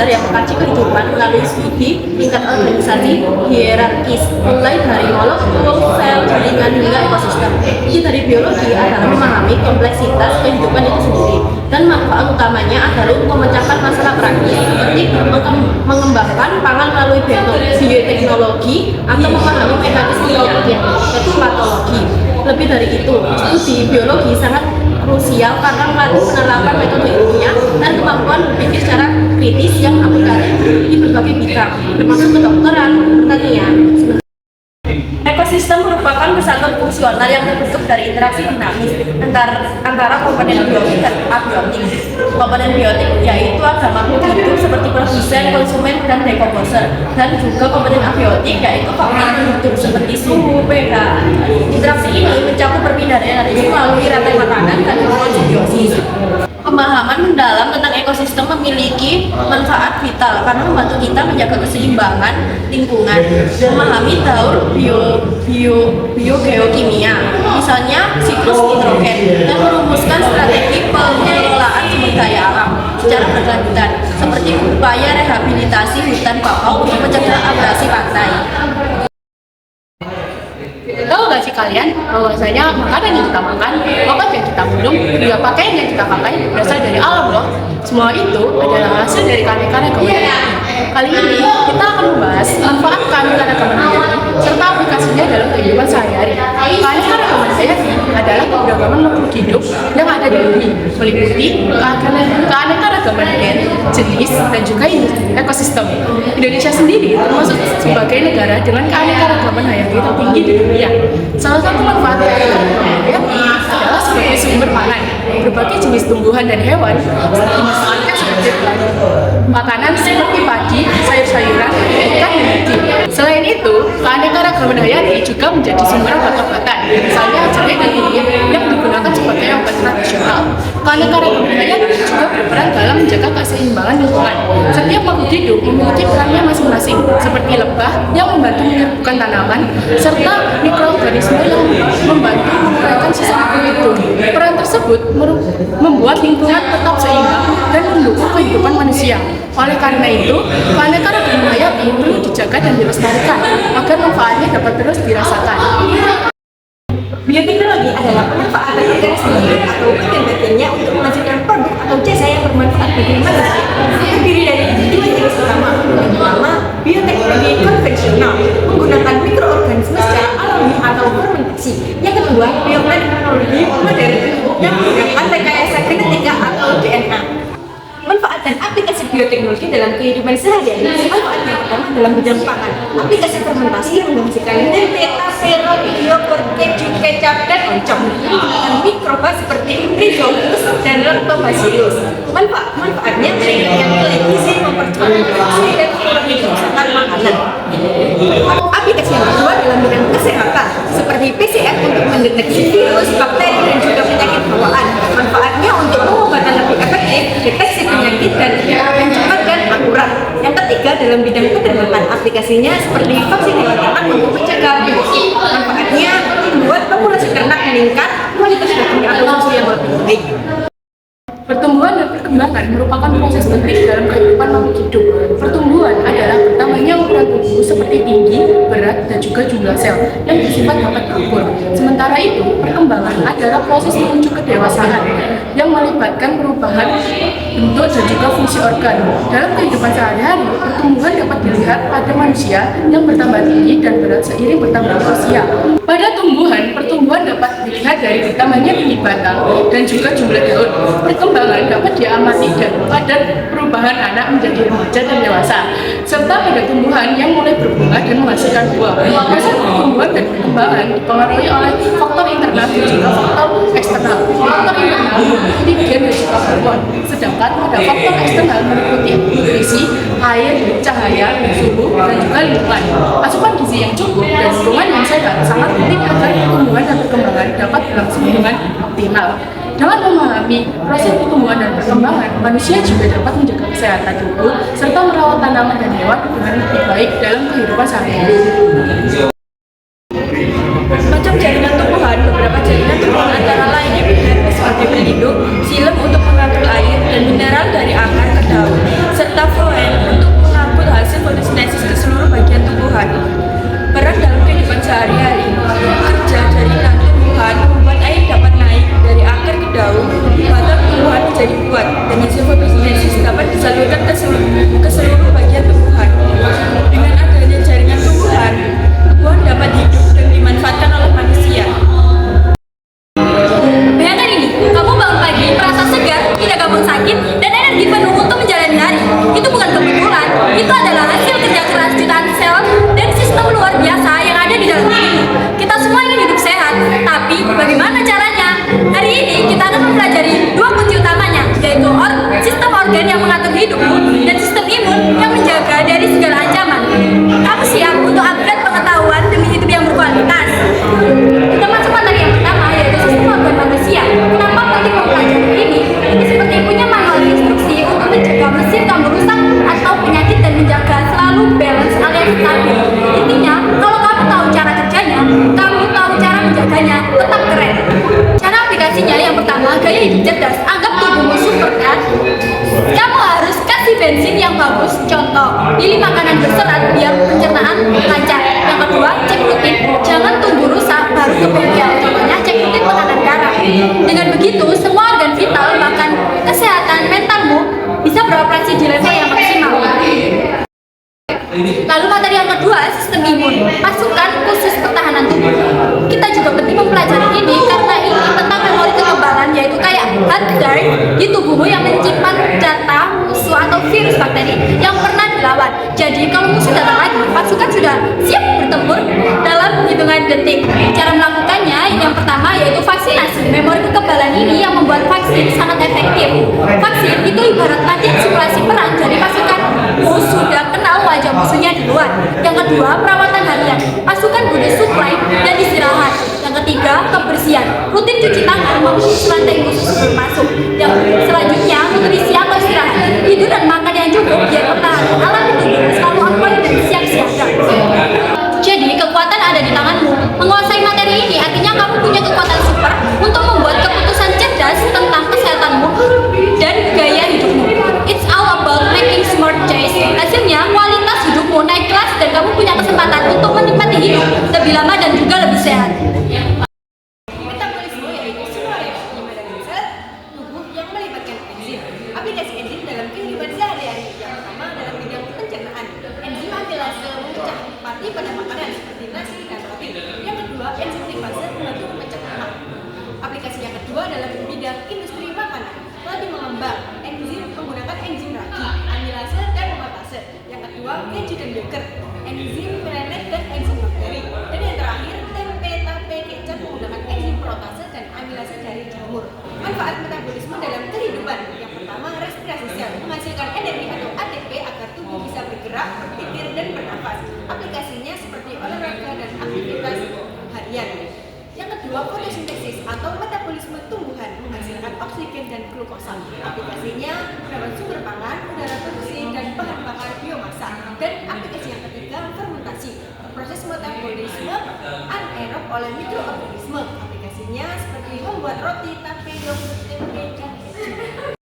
belajar yang mengkaji kehidupan melalui studi tingkat organisasi hierarkis, mulai dari molekul, sel, jaringan hingga ekosistem. Inti dari biologi adalah memahami kompleksitas kehidupan itu sendiri, dan manfaat utamanya adalah untuk memecahkan masalah praktis seperti mengembangkan pangan melalui bioteknologi atau memahami mekanisme penyakit, yaitu patologi. Lebih dari itu, studi biologi sangat krusial karena melatih penerapan metode ilmiah dan kemampuan berpikir secara kritis yang aplikatif di berbagai bidang, termasuk kedokteran, pertanian. Ekosistem merupakan kesatuan fungsional yang terbentuk dari interaksi dinamis antara komponen biotik dan abiotik. Komponen biotik yaitu ada makhluk hidup seperti produsen, konsumen, dan dekomposer, dan juga komponen abiotik yaitu faktor hidup seperti suhu, pH. Interaksi ini mencakup perpindahan energi melalui rantai makanan dan hubungan simbiosis. Pemahaman mendalam tentang ekosistem memiliki manfaat vital karena membantu kita menjaga keseimbangan lingkungan dan memahami daur biogeokimia, misalnya siklus nitrogen, dan merumuskan strategi pengelolaan sumber daya alam secara berkelanjutan, seperti upaya rehabilitasi hutan bakau untuk mencegah abrasi pantai. Tahu gak sih kalian bahwasanya makanan yang kita makan, obat yang kita minum, juga pakaian yang kita pakai berasal dari alam loh. Semua itu adalah hasil dari keanekaragaman hayati. Kali ini kita akan membahas manfaat keanekaragaman hayati serta aplikasinya dalam kehidupan sehari-hari. Keanekaragaman hayati adalah keberagaman makhluk hidup yang ada di bumi, meliputi keanekaragaman hayati, jenis, dan juga ekosistem. Indonesia sendiri termasuk sebagai negara dengan keanekaragaman hayati tertinggi di dunia. Salah satu manfaat keanekaragaman hayati adalah sebagai sumber pangan. Berbagai jenis tumbuhan dan hewan dimanfaatkan sebagai makanan seperti padi, sayur-sayuran, ikan, dan daging. Selain itu, keanekaragaman hayati juga menjadi sumber obat-obatan, misalnya jahe dan kunyit yang digunakan sebagai obat tradisional. Keanekaragaman hayati juga berperan dalam menjaga keseimbangan lingkungan. Setiap makhluk hidup memiliki perannya masing-masing, seperti lebah yang membantu menyerbukan tanaman, serta mikroorganisme yang membantu menguraikan sisa itu. Peran tersebut membuat lingkungan tetap seimbang dan mendukung kehidupan manusia. Oleh karena itu, keanekaragaman hayati perlu dijaga dan dilestarikan agar manfaatnya dapat terus dirasakan. Bioteknologi adalah pemanfaatan organ sendiri atau bagian-bagiannya untuk menghasilkan produk atau jasa yang bermanfaat bagi manusia. Terdiri dari dua jenis utama. Yang pertama, bioteknologi konvensional menggunakan mikroorganisme secara alami atau fermentasi. Yang kedua, bioteknologi modern yang menggunakan rekayasa genetika atau DNA. Manfaat dan aplikasi bioteknologi dalam kehidupan sehari-hari. Manfaat yang pertama dalam bidang pangan. Aplikasi fermentasi yang menghasilkan tempe, tape, roti, yogurt, keju, kecap, dan oncom menggunakan mikroba seperti rhizopus dan lactobacillus. Manfaatnya meningkatkan gizi, mempercepat produksi, dan mengurangi kerusakan makanan. Aplikasi yang kedua dalam bidang kesehatan seperti PCR untuk mendeteksi virus, bakteri, dan juga penyakit bawaan. Manfaatnya untuk pengobatan lebih efektif, deteksi penyakit dan yang cepat dan akurat. Yang ketiga dalam bidang peternakan, aplikasinya seperti vaksin hewan ternak untuk mencegah penyakit. Manfaatnya membuat populasi ternak meningkat, kualitas daging atau susu yang lebih baik. Pertumbuhan dan perkembangan merupakan proses penting dalam kehidupan makhluk hidup. Pertumbuhan adalah bertambahnya ukuran tubuh seperti tinggi, berat, dan juga jumlah sel yang bersifat dapat terukur. Sementara itu, perkembangan adalah proses menuju kedewasaan yang melibatkan perubahan bentuk dan juga fungsi organ. Dalam kehidupan sehari-hari, pertumbuhan dapat dilihat pada manusia yang bertambah tinggi dan berat seiring bertambah usia. Pada tumbuhan, pertumbuhan dapat dilihat dari bertambahnya tinggi batang dan juga jumlah daun. Perkembangan dapat diamati pada perubahan anak menjadi remaja dan dewasa, serta pada tumbuhan yang mulai berbunga dan menghasilkan buah. Proses pertumbuhan dan perkembangan dipengaruhi oleh faktor internal dan juga faktor eksternal. Faktor internal meliputi gen dan juga hormon, sedangkan pada faktor eksternal meliputi nutrisi, air, cahaya, suhu, dan juga lingkungan. Asupan gizi yang cukup dan lingkungan yang sehat sangat penting agar pertumbuhan dan perkembangan dapat berlangsung dengan optimal. Dengan memahami proses pertumbuhan dan perkembangan, manusia juga dapat menjaga kesehatan tubuh serta merawat tanaman dan hewan dengan lebih baik dalam kehidupan sehari-hari. Macam jaringan tumbuhan, beberapa jaringan tumbuhan antara lain epidermis sebagai pelindung, silem untuk mengatur air, dan mineral dari akar ke daun, serta floem hidupmu dan sistem imun yang menjaga dari segala ancaman. Kamu siap untuk upgrade pengetahuan demi hidup yang berkualitas? Kita masuk materi yang pertama, yaitu sistem organ manusia. Kenapa penting mempelajari ini? Ini seperti punya manual instruksi untuk mencegah mesin kamu rusak atau penyakit dan menjaga selalu balance alias stabil. Intinya, kalau kamu tahu cara kerjanya, kamu tahu cara menjaganya, tetap keren. Cara aplikasinya yang pertama, gaya hidup cerdas. Anggap tubuhmu super kan? Kamu harus kasih bensin yang bagus. Contoh, pilih makanan berserat biar pencernaan lancar. Yang kedua, cek rutin. Jangan tunggu rusak baru ke bengkel. Contohnya, cek rutin tekanan darah. Dengan begitu, semua organ vital bahkan kesehatan mentalmu bisa beroperasi di level yang maksimal. Lalu materi yang kedua, sistem imun. Pasukan khusus pertahanan tubuh. Kita juga penting mempelajari ini karena ini tentang memori kekebalan, yaitu kayak hard drive di tubuhmu yang menyimpan data musuh atau virus bakteri yang pernah dilawan. Jadi kalau musuh datang lagi, pasukan sudah siap bertempur dalam hitungan detik. Cara melakukannya yang pertama yaitu vaksinasi. Memori kekebalan ini yang membuat vaksin sangat efektif. Vaksin itu ibarat latihan simulasi perang, jadi pasukanmu sudah kenal wajah musuhnya di luar. Yang kedua, perawatan harian. Pasukan butuh suplai dan istirahat. Yang ketiga, kebersihan. Rutin cuci tangan, memutus lantai khusus sebelum masuk. Yang selanjutnya, nutrisi atau istirahat. Tidur dan makan yang cukup biar pertahanan alami tubuh selalu akuat dan siap siaga. Jadi, kekuatan ada di tanganmu. Menguasai materi ini artinya kamu punya kekuatan super untuk membuat keputusan cerdas tentang kesehatanmu dan gaya hidupmu. It's all about making smart choice. Hasilnya, kualitas hidupmu naik kelas dan kamu punya kesempatan untuk menikmati hidup lebih lama dan juga lebih sehat. Metabolisme yaitu semua reaksi pada sel tubuh yang melibatkan enzim. Aplikasi enzim dalam kehidupan sehari-hari. Yang pertama dalam bidang pencernaan. Enzim amilase memecah pati pada makanan seperti nasi dan roti. Yang kedua, enzim lipase membantu memecah lemak. Aplikasi yang kedua dalam bidang industri makanan. Lebih mengembang enzim menggunakan enzim ragi, amilase dan aromatase. Yang kedua, keju dan yogurt, enzim melanet dan enzim bakteri. Dan yang terakhir, tempe, tape, kecap menggunakan enzim protase dan amilase dari jamur. Manfaat metabolisme dalam kehidupan. Yang pertama, respirasi sel menghasilkan energi atau ATP agar tubuh bisa bergerak, berpikir dan bernafas. Aplikasinya seperti olahraga dan aktivitas harian. Yang kedua, fotosintesis atau metabolisme tumbuhan menghasilkan oksigen dan glukosa. Aplikasinya dapat sumber pangan, udara bersih, dan bahan bakar biomasa. Dan aplikasi yang ketiga, fermentasi. Proses metabolisme anaerob oleh mikroorganisme. Aplikasinya seperti membuat roti, tape, yogurt, tempe, dan keju.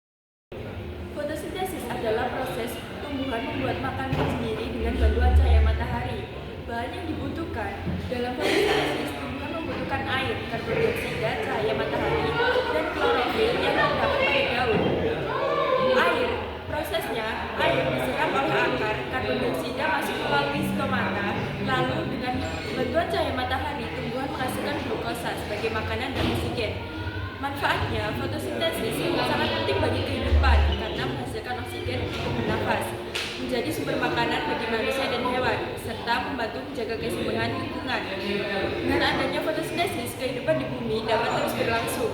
Fotosintesis adalah proses tumbuhan membuat makanan sendiri dengan bantuan cahaya matahari. Bahan yang dibutuhkan dalam fotosintesis, tumbuhan membutuhkan air, karbon dioksida, cahaya matahari, dan klorofil yang terdapat pada daun. Prosesnya, air diserap oleh akar, karbon dioksida masuk melalui stomata, lalu dengan bantuan cahaya matahari, tumbuhan menghasilkan glukosa sebagai makanan dan oksigen. Manfaatnya, fotosintesis sangat penting bagi kehidupan karena menghasilkan oksigen untuk bernafas, menjadi sumber makanan bagi manusia dan hewan, serta membantu menjaga keseimbangan lingkungan. Dengan adanya fotosintesis, kehidupan di bumi dapat terus berlangsung.